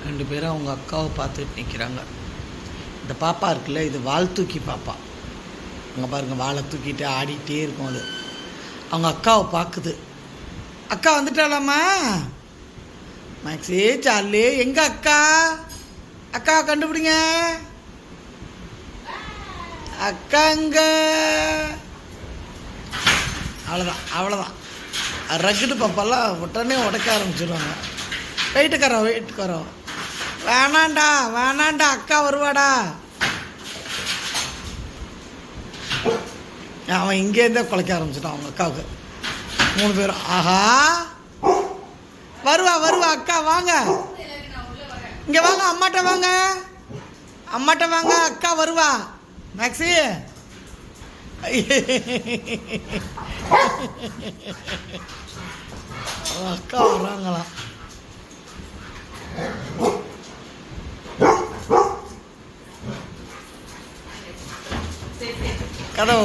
2 பேரும் அவங்க அக்காவை பார்த்துட்டு நிற்கிறாங்க. இந்த பாப்பா இருக்குல்ல, இது வால் தூக்கி பாப்பா. அங்கே பாருங்கள், வாழை தூக்கிட்டு ஆடிட்டே இருக்கும் அது. அவங்க அக்காவை பார்க்குது. அக்கா வந்துட்டாலாம்மா? மேக்ஸி சார்லி, எங்க அக்கா? அக்காவை கண்டுபிடிங்க. அக்காங்க. அவ்வளோதான். ரக்குடு பாப்பாலாம் உடனே உடைக்க ஆரம்பிச்சிடுவாங்க. வெயிட்டுக்காரோம். வேணாண்டா, அக்கா வருவாடா. அவன் இங்கேருந்தே குலைக்க ஆரம்பிச்சிட்டான் அவங்க அக்காவுக்கு. 3 பேரும். ஆஹா, வருவா அக்கா, வாங்க இங்கே வாங்க, அம்மாட்ட வாங்க, அக்கா வருவா. மேக்ஸி அக்கா வர்றாங்களாம். கதவு